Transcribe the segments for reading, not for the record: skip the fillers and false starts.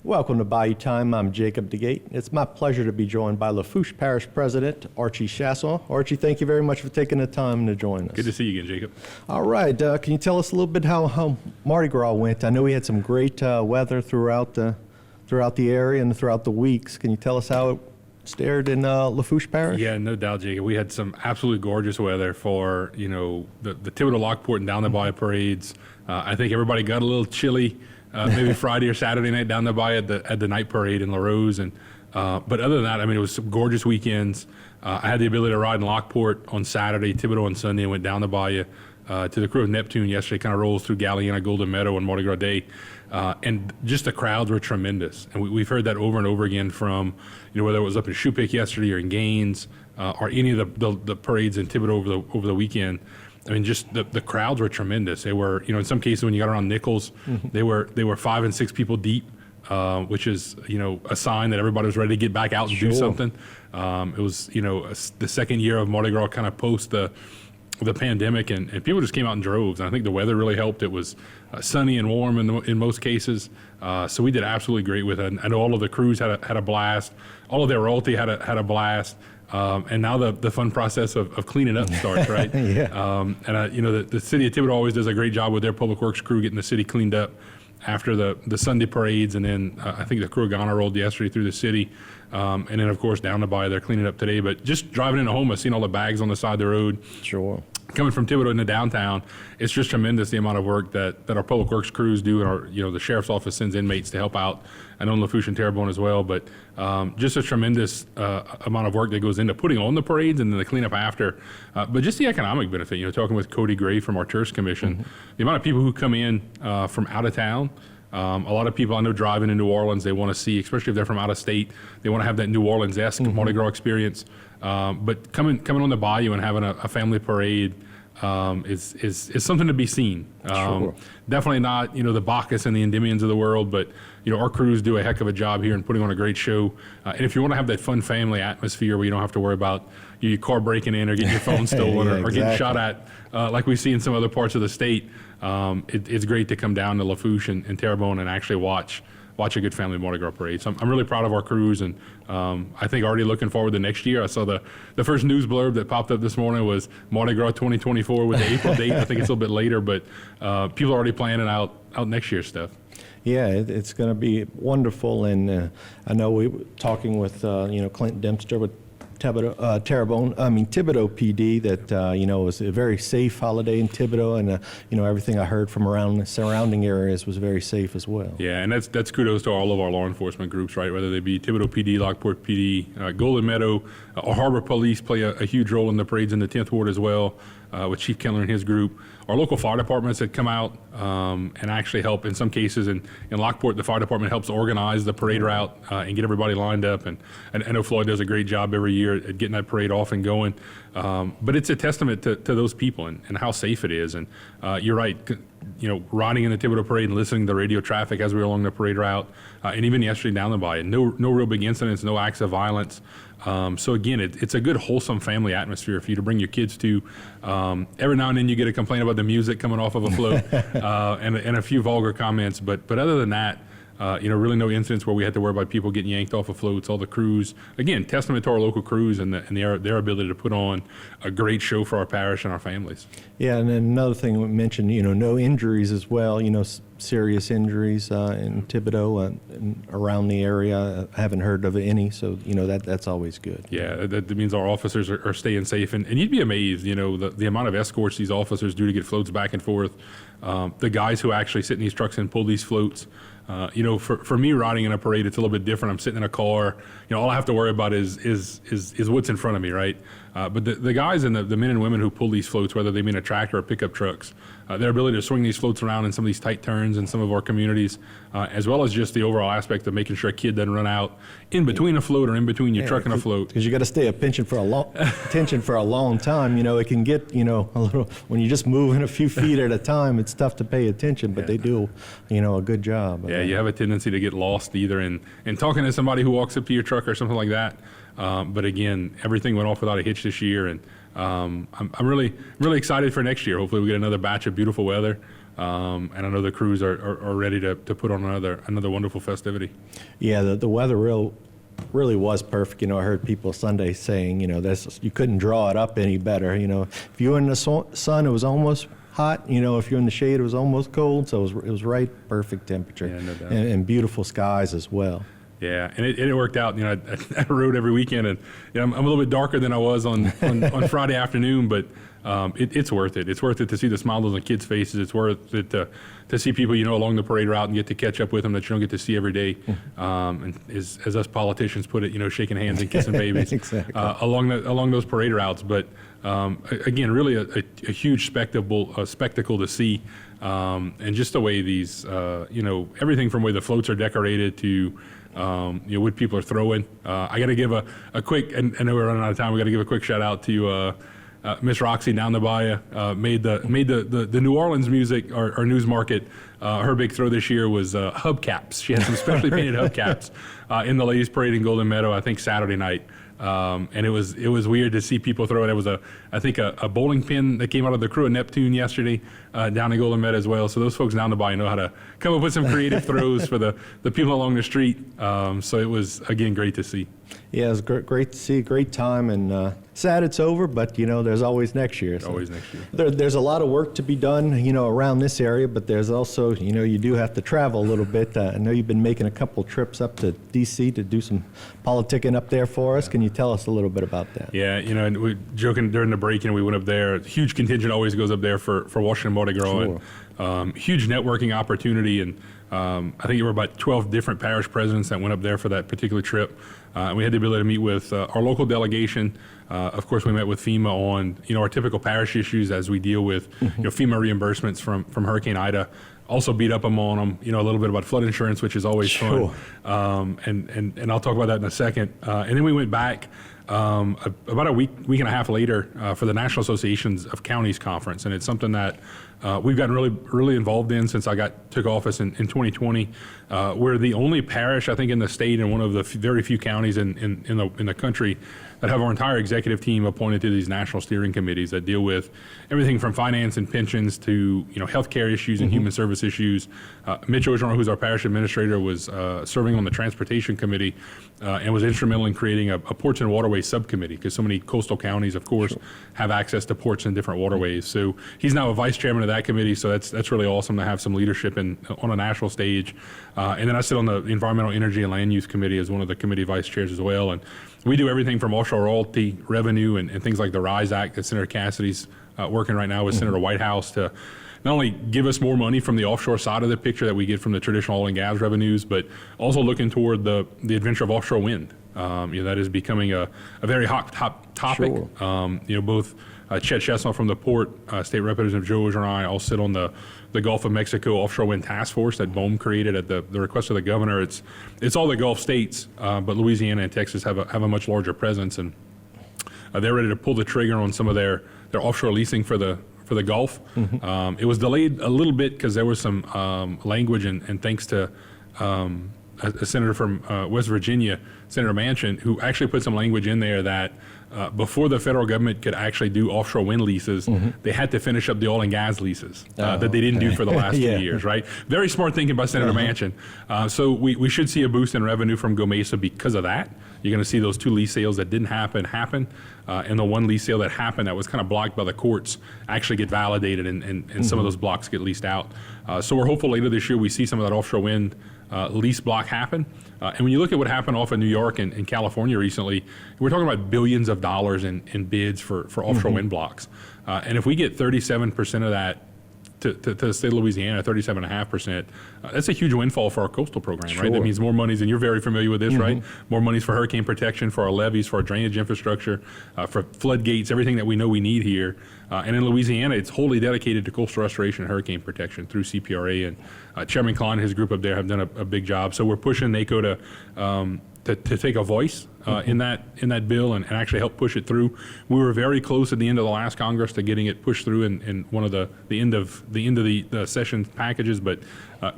Welcome to Bayou Time. I'm Jacob DeGate. It's my pleasure to be joined by Lafourche Parish President Archie Chaisson. Archie, thank you very much for taking the time to join us. Good to see you again, Jacob. All right. Can you tell us a little bit how Mardi Gras went? I know we had some great weather throughout the area and throughout the weeks. Can you tell us how it stared in Lafourche Parish? Yeah, no doubt, Jacob. We had some absolutely gorgeous weather for, the Thibodeau, Lockport, and down the bayou parades. I think everybody got a little chilly. Maybe Friday or Saturday night down the bay at the night parade in La Rose, but other than that, I mean, it was some gorgeous weekends. I had the ability to ride in Lockport on Saturday, Thibodeau on Sunday, and went down the bayou to the Crew of Neptune yesterday. Kind of rolls through Galliana, Golden Meadow, and Mardi Gras Day, and just the crowds were tremendous. And we've heard that over and over again from whether it was up in Shoepick yesterday or in Gaines or any of the parades in Thibodeau over the weekend. I mean, just the crowds were tremendous. They were, in some cases when you got around Nichols, they were 5 and 6 people deep, which is, a sign that everybody was ready to get back out and do something. It was, the second year of Mardi Gras kind of post the pandemic, and people just came out in droves. And I think the weather really helped. It was sunny and warm in most cases. So we did absolutely great with it. I know all of the crews had a blast. All of their royalty had a blast. And now the fun process of cleaning up starts, right? Yeah. The city of Thibodeau always does a great job with their public works crew getting the city cleaned up after the Sunday parades, and then I think the crew of Ghana rolled yesterday through the city, and then of course down the bay they're cleaning up today. But just driving into Houma, seeing all the bags on the side of the road. Sure. Coming from Thibodeau into downtown, it's just tremendous the amount of work that our public works crews do, and our the sheriff's office sends inmates to help out. I know in Lafourche and Terrebonne as well, but just a tremendous amount of work that goes into putting on the parades and then the cleanup after. But just the economic benefit, talking with Cody Gray from our tourist commission, the amount of people who come in from out of town. A lot of people I know driving in New Orleans, they want to see, especially if they're from out of state, they want to have that New Orleans-esque Mardi Gras experience. But coming on the bayou and having a family parade is something to be seen. Sure. Definitely not, the Bacchus and the Endymions of the world, but, our crews do a heck of a job here in putting on a great show. And if you want to have that fun family atmosphere where you don't have to worry about your car breaking in or getting your phone stolen Yeah, or getting shot at, like we see in some other parts of the state, it's great to come down to Lafourche and Terrebonne and actually watch a good family Mardi Gras parade. So I'm really proud of our crews, and I think already looking forward to next year. I saw the first news blurb that popped up this morning was Mardi Gras 2024 with the April date. I think it's a little bit later, but people are already planning out next year's stuff. Yeah, it's going to be wonderful, and I know we were talking with Clint Dempster with Thibodeau PD that it was a very safe holiday in Thibodeau, and everything I heard from around the surrounding areas was very safe as well. Yeah, and that's kudos to all of our law enforcement groups, right? Whether they be Thibodeau PD, Lockport PD, Golden Meadow, our Harbor Police play a huge role in the parades in the 10th Ward as well, with Chief Keller and his group. Our local fire departments that come out and actually help in some cases. In Lockport, the fire department helps organize the parade route and get everybody lined up. And I know Floyd does a great job every year at getting that parade off and going. But it's a testament to those people and how safe it is. And you're right, riding in the Thibodeau parade and listening to the radio traffic as we were along the parade route, and even yesterday down the bay, no real big incidents, no acts of violence. So again, it's a good wholesome family atmosphere for you to bring your kids to. Every now and then you get a complaint about the music coming off of a float and a few vulgar comments, but other than that, really no incidents where we had to worry about people getting yanked off of floats. All the crews, again, testament to our local crews and their ability to put on a great show for our parish and our families. Yeah, and then another thing we mentioned, no injuries as well, serious injuries in Thibodeau and around the area. I haven't heard of any, so, that's always good. Yeah, that means our officers are staying safe. And you'd be amazed, the amount of escorts these officers do to get floats back and forth. The guys who actually sit in these trucks and pull these floats. For me riding in a parade, it's a little bit different. I'm sitting in a car. All I have to worry about is what's in front of me, right? But the guys and the men and women who pull these floats, whether they be in a tractor or pickup trucks, their ability to swing these floats around in some of these tight turns in some of our communities, as well as just the overall aspect of making sure a kid doesn't run out in between a float or in between your truck and a float. Because you got to stay attention for a long time. It can get a little when you just moving a few feet at a time. It's tough to pay attention, but they do a good job. Yeah, you have a tendency to get lost either in talking to somebody who walks up to your truck or something like that. But again, everything went off without a hitch this year, and I'm really excited for next year. Hopefully we get another batch of beautiful weather. And I know the crews are ready to put on another wonderful festivity. Yeah, the weather really was perfect. I heard people Sunday saying, you couldn't draw it up any better. If you were in the sun, it was almost hot. If you're in the shade, it was almost cold. So it was right, perfect temperature, Yeah, no doubt. and beautiful skies as well. Yeah, and it worked out. I rode every weekend, and I'm a little bit darker than I was on Friday afternoon, but it's worth it. It's worth it to see the smiles on the kids' faces. It's worth it to see people along the parade route and get to catch up with them that you don't get to see every day. And as us politicians put it, shaking hands and kissing babies Exactly. along those parade routes. But again, really a huge spectacle to see, and just the way these everything from the way the floats are decorated to what people are throwing. I got to give a quick, and I know we're running out of time. We got to give a quick shout out to Miss Roxy down the bayou. Made the New Orleans music or news market. Her big throw this year was hubcaps. She had some specially painted hubcaps in the ladies' parade in Golden Meadow. I think Saturday night. And it was weird to see people throw it. It was I think a bowling pin that came out of the crew at Neptune yesterday down in Golden Meadow as well. So those folks down the bayou know how to come up with some creative throws for the people along the street. So it was, again, great to see. Yeah, it was great to see, great time, and sad it's over, but there's always next year. So Always next year. there's a lot of work to be done, around this area, but there's also, you do have to travel a little bit. I know you've been making a couple trips up to D.C. to do some politicking up there for us. Can you tell us a little bit about that? Yeah, and we joking during the break, we went up there. A huge contingent always goes up there for Washington Mardi Gras. Sure. And, huge networking opportunity, and I think there were about 12 different parish presidents that went up there for that particular trip. And we had the ability to meet with our local delegation. Of course, we met with FEMA on our typical parish issues as we deal with FEMA reimbursements from Hurricane Ida. Also beat up them on them, a little bit about flood insurance, which is always Sure. fun. And I'll talk about that in a second. And then we went back about a week and a half later for the National Associations of Counties Conference, and it's something that we've gotten really involved in since I took office in 2020. We're the only parish, I think, in the state and one of the very few counties in the country that have our entire executive team appointed to these national steering committees that deal with everything from finance and pensions to healthcare issues and human service issues. Mitch Ogeron, who's our parish administrator, was serving on the transportation committee and was instrumental in creating a ports and waterways subcommittee, because so many coastal counties, of course, have access to ports and different waterways. So he's now a vice chairman of that committee. So that's really awesome to have some leadership on a national stage. And then I sit on the Environmental, Energy, and Land Use Committee as one of the committee vice chairs as well. And we do everything from offshore royalty revenue and things like the RISE Act that Senator Cassidy's working right now with Senator Whitehouse to not only give us more money from the offshore side of the picture that we get from the traditional oil and gas revenues, but also looking toward the adventure of offshore wind. That is becoming a very hot topic. Sure. Both Chet Chaisson from the port, State Representative Joe Ogeron and I all sit on the Gulf of Mexico Offshore Wind Task Force that BOEM created at the request of the governor. It's all the Gulf states, but Louisiana and Texas have a much larger presence, and they're ready to pull the trigger on some of their offshore leasing for the Gulf. It was delayed a little bit because there was some language, and thanks to a senator from West Virginia, Senator Manchin, who actually put some language in there that before the federal government could actually do offshore wind leases, they had to finish up the oil and gas leases that they didn't do for the last Yeah. 2 years, right? Very smart thinking by Senator Manchin. So we should see a boost in revenue from GOMESA because of that. You're going to see those 2 lease sales that didn't happen, and the 1 lease sale that happened that was kind of blocked by the courts actually get validated, and some of those blocks get leased out. So we're hopeful later this year we see some of that offshore wind lease block happen. And when you look at what happened off of New York and California recently, we're talking about billions of dollars in bids for offshore wind blocks. And if we get 37% of that to the state of Louisiana, 37.5%, that's a huge windfall for our coastal program, right? That Sure. means more monies, and you're very familiar with this, right? More monies for hurricane protection, for our levees, for our drainage infrastructure, for floodgates, everything that we know we need here. And in Louisiana, it's wholly dedicated to coastal restoration and hurricane protection through CPRA. And Chairman Klein and his group up there have done a big job. So we're pushing NACO to take a voice in that bill and actually help push it through. We were very close at the end of the last Congress to getting it pushed through in one of the end of the session packages, but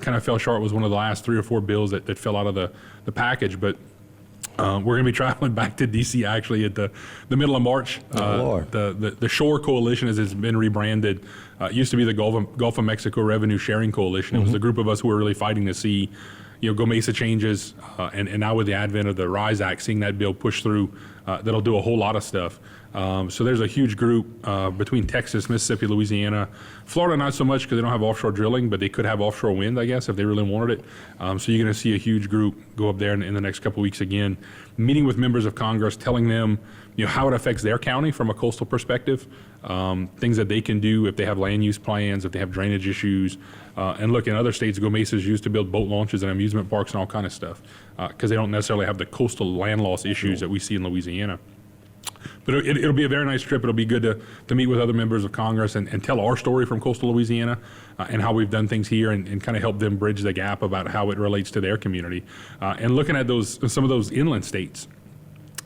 kind of fell short. It was one of the last 3 or 4 bills that fell out of the package. But We're going to be traveling back to D.C. actually at the middle of March. Lord. The Shore Coalition, as it's been rebranded, used to be the Gulf of Mexico Revenue Sharing Coalition. It was the group of us who were really fighting to see, Go Mesa changes, and now with the advent of the RISE Act, seeing that bill push through, that'll do a whole lot of stuff. So there's a huge group between Texas, Mississippi, Louisiana. Florida, not so much because they don't have offshore drilling, but they could have offshore wind, I guess, if they really wanted it. So you're going to see a huge group go up there in the next couple of weeks again, meeting with members of Congress, telling them how it affects their county from a coastal perspective, things that they can do if they have land use plans, if they have drainage issues. And look, in other states, Go Mesa is used to build boat launches and amusement parks and all kind of stuff because they don't necessarily have the coastal land loss issues that we see in Louisiana. But it'll be a very nice trip. It'll be good to meet with other members of Congress and tell our story from coastal Louisiana and how we've done things here and kind of help them bridge the gap about how it relates to their community. And looking at some of those inland states.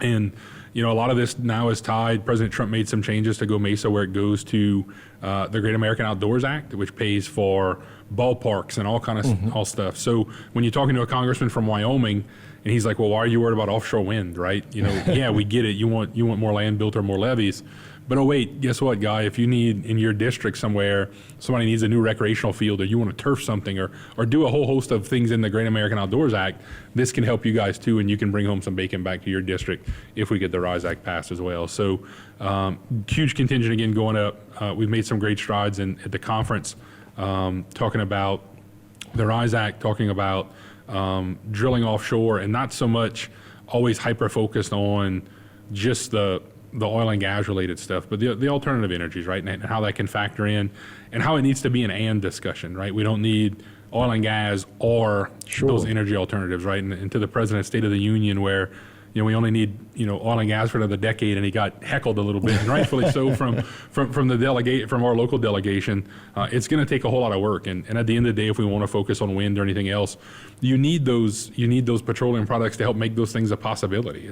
And, a lot of this now is tied. President Trump made some changes to Go Mesa where it goes to the Great American Outdoors Act, which pays for ballparks and all kind of all stuff. So when you're talking to a congressman from Wyoming, and he's like, well, why are you worried about offshore wind, right? Yeah, we get it. You want more land built or more levees. But oh, wait, guess what, guy? If you need in your district somewhere, somebody needs a new recreational field or you want to turf something or do a whole host of things in the Great American Outdoors Act, this can help you guys too, and you can bring home some bacon back to your district if we get the RISE Act passed as well. So huge contingent again going up. We've made some great strides at the conference talking about the RISE Act, talking about drilling offshore and not so much always hyper-focused on just the oil and gas related stuff, but the alternative energies, right? And how that can factor in and how it needs to be an and discussion, right? We don't need oil and gas or those energy alternatives, right? And to the President's State of the Union where, we only need, oil and gas for another decade, and he got heckled a little bit, and rightfully so from our local delegation. It's going to take a whole lot of work, and at the end of the day, if we want to focus on wind or anything else, you need those petroleum products to help make those things a possibility.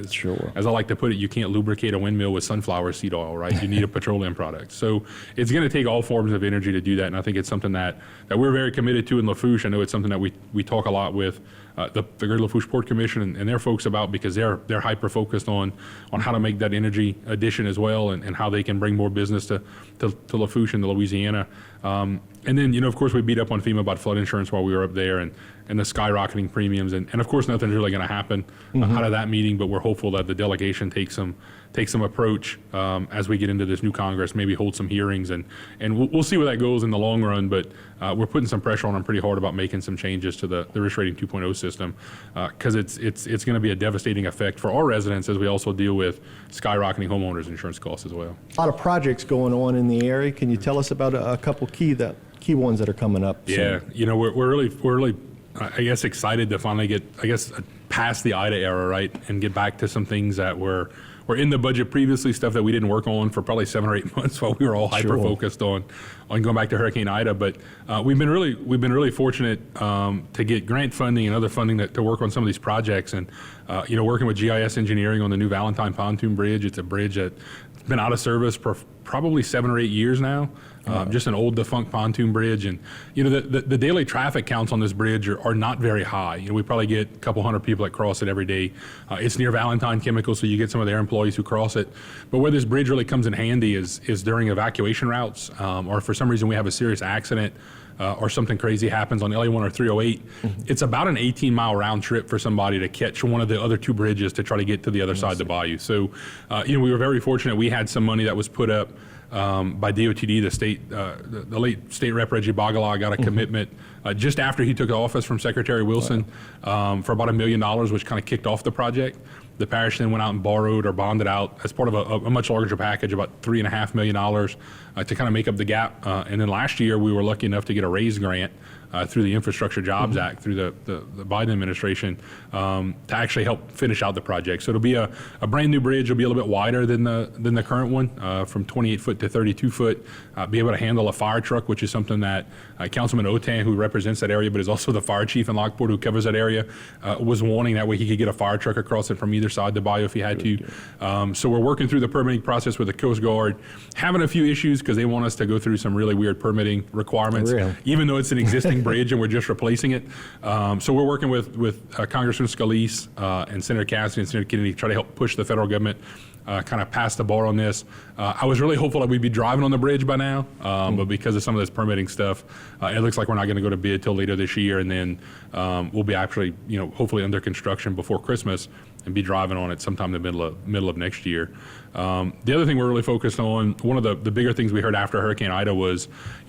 As I like to put it, you can't lubricate a windmill with sunflower seed oil, right? You need a petroleum product. So it's going to take all forms of energy to do that, and I think it's something that we're very committed to in Lafourche. I know it's something that we talk a lot with the Great Lafourche Port Commission and their folks about because they're hyper focused on how to make that energy addition as well and how they can bring more business to Lafourche and to Louisiana. And then, of course, we beat up on FEMA about flood insurance while we were up there and the skyrocketing premiums. And of course, nothing's really going to happen out of that meeting, but we're hopeful that the delegation takes some approach as we get into this new Congress, maybe hold some hearings. And we'll see where that goes in the long run. But we're putting some pressure on them pretty hard about making some changes to the risk rating 2.0 system because it's going to be a devastating effect for our residents as we also deal with skyrocketing homeowners insurance costs as well. A lot of projects going on in the area. Can you tell us about a couple key ones that are coming up soon? Yeah, we're really I guess excited to finally get past the IDA era, right, and get back to some things that were in the budget previously, stuff that we didn't work on for probably 7 or 8 months while we were all hyper focused on going back to Hurricane Ida. But we've been really fortunate to get grant funding and other funding to work on some of these projects, and working with GIS Engineering on the new Valentine Pontoon Bridge. It's a bridge that's been out of service for probably 7 or 8 years now. Just an old defunct pontoon bridge, and the daily traffic counts on this bridge are not very high. We probably get a couple hundred people that cross it every day. It's near Valentine Chemical, so you get some of their employees who cross it. But where this bridge really comes in handy is during evacuation routes, or for some reason we have a serious accident. Or something crazy happens on LA1 or 308, it's about an 18-mile round trip for somebody to catch one of the other two bridges to try to get to the other side of the bayou. So, we were very fortunate. We had some money that was put up by DOTD, the state, the late state rep Reggie Bagala got a commitment just after he took office from Secretary Wilson for about $1 million, which kind of kicked off the project. The parish then went out and borrowed or bonded out as part of a much larger package, about $3.5 million to kind of make up the gap. And then last year, we were lucky enough to get a RAISE grant through the Infrastructure Jobs Act, through the Biden administration, to actually help finish out the project. So it'll be a brand new bridge. It'll be a little bit wider than the current one, from 28 foot to 32 foot. Be able to handle a fire truck, which is something that Councilman Otan, who represents that area, but is also the fire chief in Lockport who covers that area, was wanting. That way he could get a fire truck across it from either either side of the bayou if you had to. So we're working through the permitting process with the Coast Guard, having a few issues because they want us to go through some really weird permitting requirements, Really? even though it's an existing bridge and we're just replacing it. So we're working with Congressman Scalise and Senator Cassidy and Senator Kennedy to try to help push the federal government kind of pass the bar on this. I was really hopeful that we'd be driving on the bridge by now, but because of some of this permitting stuff, it looks like we're not going to go to bid till later this year, and then we'll be actually, hopefully under construction before Christmas and be driving on it sometime in the middle of next year. The other thing we're really focused on, one of the bigger things we heard after Hurricane Ida was,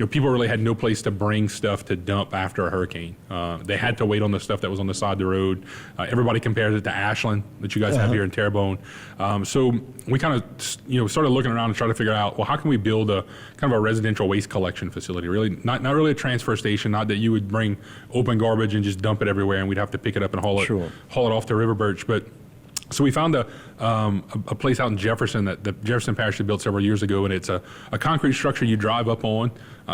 people really had no place to bring stuff to dump after a hurricane. They had to wait on the stuff that was on the side of the road. Everybody compares it to Ashland that you guys have here in Terrebonne. So we kind of, started looking around and trying to figure out, well, how can we build a kind of a residential waste collection facility? Really, not really a transfer station, not that you would bring open garbage and just dump it everywhere and we'd have to pick it up and haul it off to River Birch. But so we found a place out in Jefferson that the Jefferson Parish had built several years ago, and it's a concrete structure you drive up on.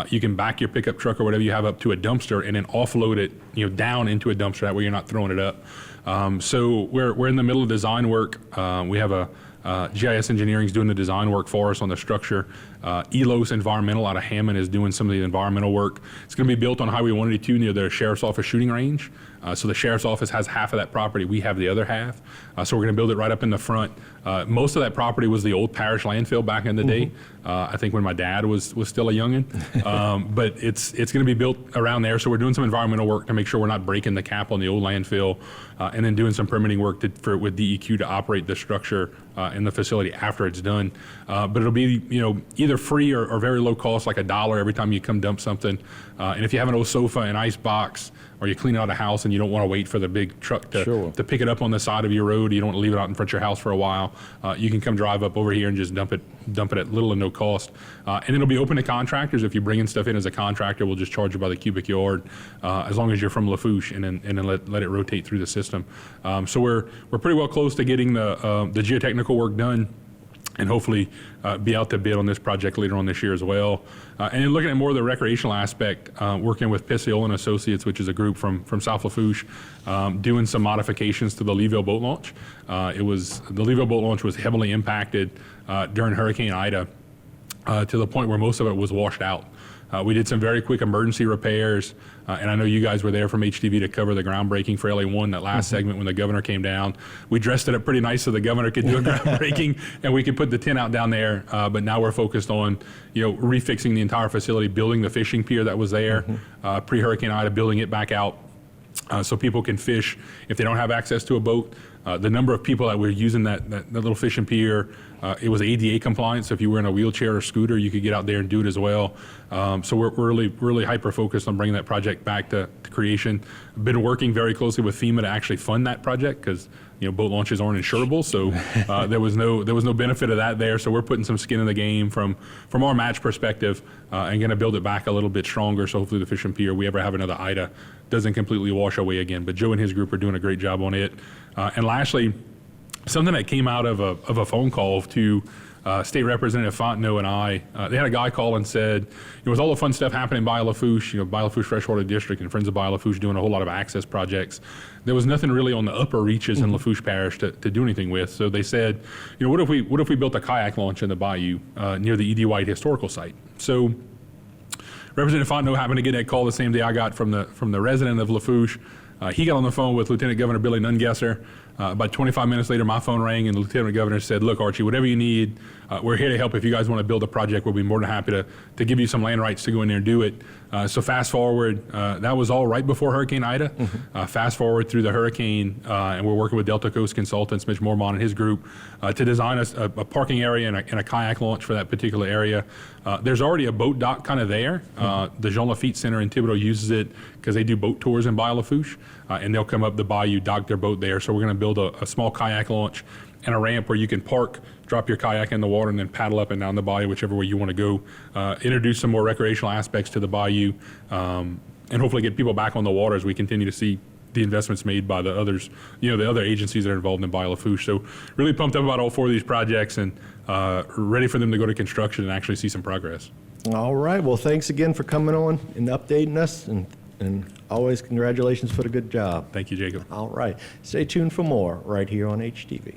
You can back your pickup truck or whatever you have up to a dumpster and then offload it, down into a dumpster. That way you're not throwing it up. So we're in the middle of design work. We have GIS Engineering is doing the design work for us on the structure. Elos Environmental out of Hammond is doing some of the environmental work. It's going to be built on Highway 182 near the Sheriff's Office shooting range. So the Sheriff's Office has half of that property. We have the other half. So we're going to build it right up in the front. Most of that property was the old Parish landfill back in the day. I think when my dad was still a youngin'. But it's going to be built around there. So we're doing some environmental work to make sure we're not breaking the cap on the old landfill, and then doing some permitting work with DEQ to operate the structure in the facility after it's done. But it'll be either free or very low cost, like $1 every time you come dump something. And if you have an old sofa and ice box, or you clean out a house and you don't want to wait for the big truck to pick it up on the side of your road, you don't want to leave it out in front of your house for a while, you can come drive up over here and just dump it at little or no cost. And it'll be open to contractors. If you're bringing stuff in as a contractor, we'll just charge you by the cubic yard, as long as you're from Lafourche, and then let it rotate through the system. So we're pretty well close to getting the geotechnical work done, and hopefully be out to bid on this project later on this year as well. And then looking at more of the recreational aspect, working with Pisciola and Associates, which is a group from South Lafourche, doing some modifications to the Leeville boat launch. The Leeville boat launch was heavily impacted during Hurricane Ida, to the point where most of it was washed out. We did some very quick emergency repairs, and I know you guys were there from HTV to cover the groundbreaking for LA1, that last segment when the governor came down. We dressed it up pretty nice so the governor could do a groundbreaking and we could put the tent out down there. But now we're focused on, refixing the entire facility, building the fishing pier that was there pre-Hurricane Ida, building it back out so people can fish if they don't have access to a boat. The number of people that were using that little fishing pier, it was ADA compliant, so if you were in a wheelchair or scooter, you could get out there and do it as well. So we're really hyper-focused on bringing that project back to creation. Been working very closely with FEMA to actually fund that project, because boat launches aren't insurable, so there was no benefit of that there. So we're putting some skin in the game from our match perspective, and going to build it back a little bit stronger, so hopefully the fishing pier, we ever have another Ida, doesn't completely wash away again. But Joe and his group are doing a great job on it. And lastly, something that came out of a phone call to State Representative Fontenot and I, they had a guy call and said, with all the fun stuff happening by Lafourche, by Lafourche Freshwater District and Friends of By Lafourche doing a whole lot of access projects, there was nothing really on the upper reaches in Lafourche Parish to do anything with. So they said, what if we built a kayak launch in the bayou near the E.D. White Historical Site? So Representative Fontenot happened to get that call the same day I got from the resident of Lafourche. He got on the phone with Lieutenant Governor Billy Nungesser. About 25 minutes later, my phone rang, and the Lieutenant Governor said, look, Archie, whatever you need, we're here to help. If you guys want to build a project, we'll be more than happy to give you some land rights to go in there and do it. So fast forward, that was all right before Hurricane Ida. Fast forward through the hurricane, and we're working with Delta Coast Consultants, Mitch Mormont and his group, to design a parking area and a kayak launch for that particular area. There's already a boat dock kind of there. The Jean Lafitte Center in Thibodaux uses it because they do boat tours in By Lafourche, and they'll come up the bayou, dock their boat there. So we're going to build a small kayak launch and a ramp where you can park, drop your kayak in the water, and then paddle up and down the bayou, whichever way you want to go. Introduce some more recreational aspects to the bayou, and hopefully get people back on the water as we continue to see the investments made by the others, the other agencies that are involved in By Lafourche. So really pumped up about all four of these projects, and ready for them to go to construction and actually see some progress. All right. Well, thanks again for coming on and updating us, and And always congratulations for the good job. Thank you, Jacob. All right. Stay tuned for more right here on HTV.